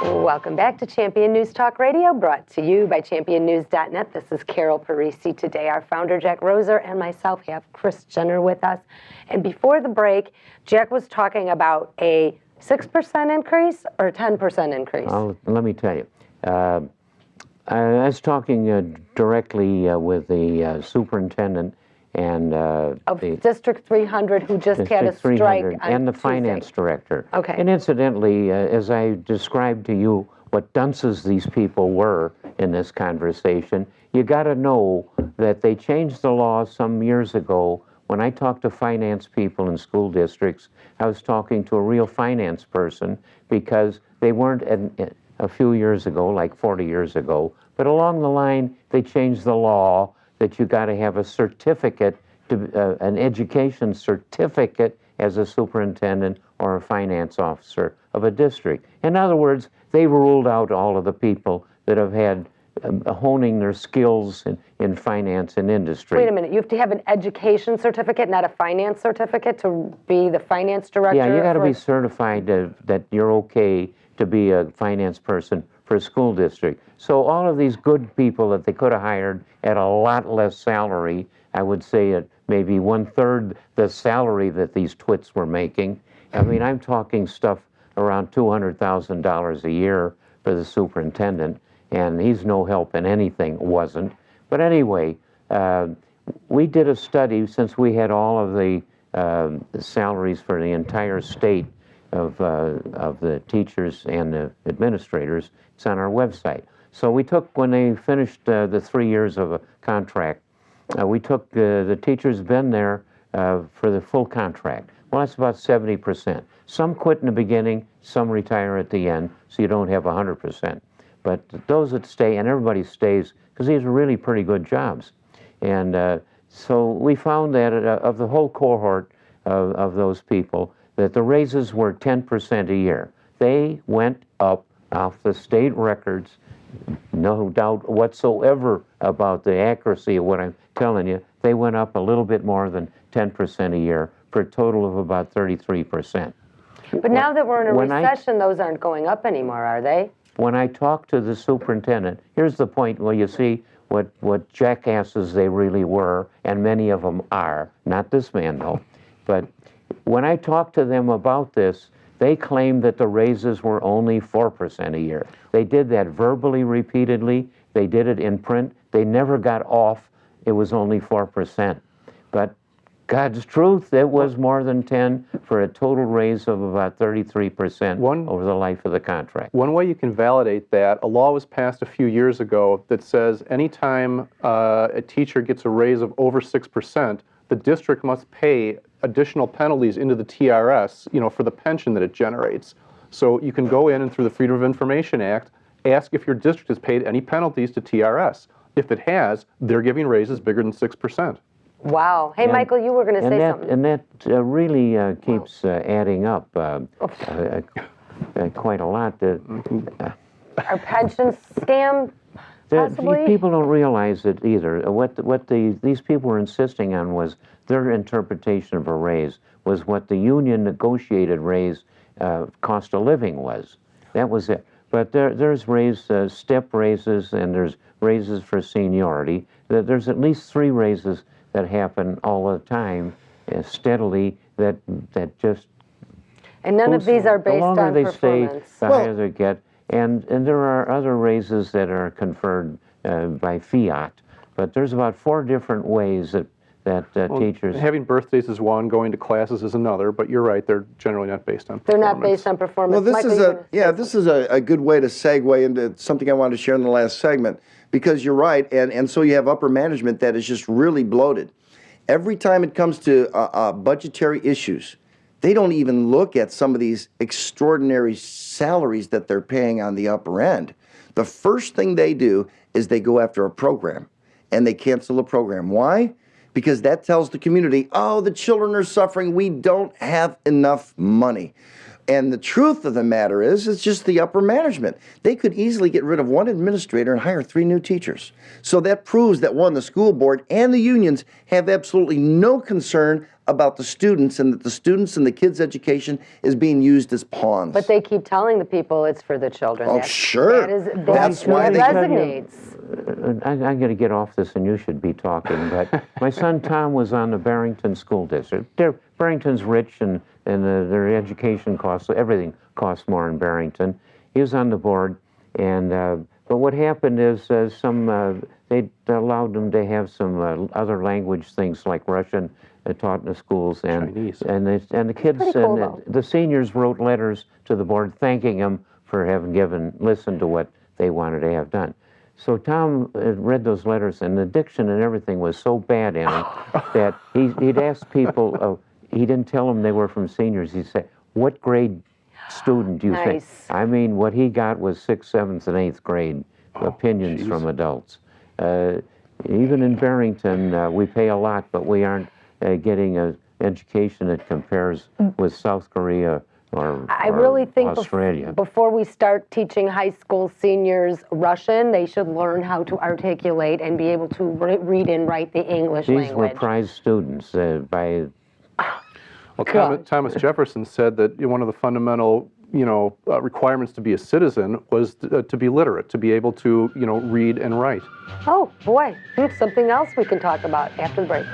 Welcome back to Champion News Talk Radio, brought to you by championnews.net. This is Carol Parisi. Today, our founder, Jack Roser, and myself have Chris Jenner with us. And before the break, Jack was talking about a 6% increase or a 10% increase. Let me tell you. I was talking directly with the superintendent and of District 300, who just had a strike on and the Tuesday. Finance director. Okay. And incidentally, as I described to you what dunces these people were in this conversation, you got to know that they changed the law some years ago. When I talked to finance people in school districts, I was talking to a real finance person, because they weren't a few years ago, like 40 years ago, but along the line, they changed the law that you got to have a certificate, an education certificate as a superintendent or a finance officer of a district. In other words, they ruled out all of the people that have had honing their skills in finance and industry. Wait a minute, you have to have an education certificate, not a finance certificate, to be the finance director? Yeah, you got to be certified that you're okay to be a finance person for a school district. So all of these good people that they could have hired at a lot less salary, I would say at maybe 1/3 the salary that these twits were making. I mean, I'm talking stuff around $200,000 a year for the superintendent, and he's no help in anything, wasn't. But anyway, we did a study, since we had all of the salaries for the entire state of the teachers and the administrators. It's on our website. So we took, when they finished the 3 years of a contract, we took the teachers been there for the full contract. Well, that's about 70%. Some quit in the beginning, some retire at the end, so you don't have 100%. But those that stay, and everybody stays, because these are really pretty good jobs. And so we found that of the whole cohort of those people, that the raises were 10% a year. They went up off the state records, no doubt whatsoever about the accuracy of what I'm telling you. They went up a little bit more than 10% a year, for a total of about 33%. But now that we're in a recession, those aren't going up anymore, are they? When I talk to the superintendent, here's the point where you see what jackasses they really were, and many of them are. Not this man, though. But when I talk to them about this, they claim that the raises were only 4% a year. They did that verbally, repeatedly. They did it in print. They never got off. It was only 4%. But God's truth, it was more than 10 for a total raise of about 33% over the life of the contract. One way you can validate that, a law was passed a few years ago that says anytime a teacher gets a raise of over 6%, the district must pay additional penalties into the TRS, for the pension that it generates. So you can go in and, through the Freedom of Information Act, ask if your district has paid any penalties to TRS. If it has, they're giving raises bigger than 6%. Wow. Hey, Michael, you were going to say something. And that really keeps adding up quite a lot. Our pension scam, possibly? People don't realize it either. What these people were insisting on was their interpretation of a raise was what the union negotiated raise cost of living was. That was it. But there's step raises, and there's raises for seniority. There's at least 3 raises that happen all the time, steadily, that just... And none of these are based on performance. The longer they stay, the higher they get. And there are other raises that are conferred by fiat. But there's about 4 different ways that teachers... Having birthdays is one, going to classes is another, but you're right, they're generally not based on performance. They're not based on performance. Well, this is a good way to segue into something I wanted to share in the last segment, because you're right, and so you have upper management that is just really bloated. Every time it comes to budgetary issues, they don't even look at some of these extraordinary salaries that they're paying on the upper end. The first thing they do is they go after a program, and they cancel a program. Why? Because that tells the community, oh, the children are suffering. We don't have enough money. And the truth of the matter is, it's just the upper management. They could easily get rid of one administrator and hire 3 new teachers. So that proves that, one, the school board and the unions have absolutely no concern about the students, and that the students and the kids' education is being used as pawns. But they keep telling the people it's for the children. Oh, sure. That's why what they resonates. I'm going to get off this, and you should be talking. But my son Tom was on the Barrington School District. Barrington's rich, and their education costs, everything costs more in Barrington. He was on the board, and but what happened is they allowed them to have some other language things like Russian taught in the schools, and Chinese. and the kids Pretty cool, and though. the seniors wrote letters to the board thanking them for having listened to what they wanted to have done. So Tom read those letters, and the diction and everything was so bad in them that he'd ask people. He didn't tell them they were from seniors. He said, "What grade student do you think?" Nice. I mean, what he got was 6th, 7th, and 8th grade opinions from adults. Even in Barrington, we pay a lot, but we aren't getting an education that compares with South Korea or I really think Australia. before we start teaching high school seniors Russian, they should learn how to articulate and be able to read and write the English These were language. prize students by. Well, Thomas Jefferson said that one of the fundamental, requirements to be a citizen was to be literate, to be able to, read and write. Oh, boy, something else we can talk about after the break.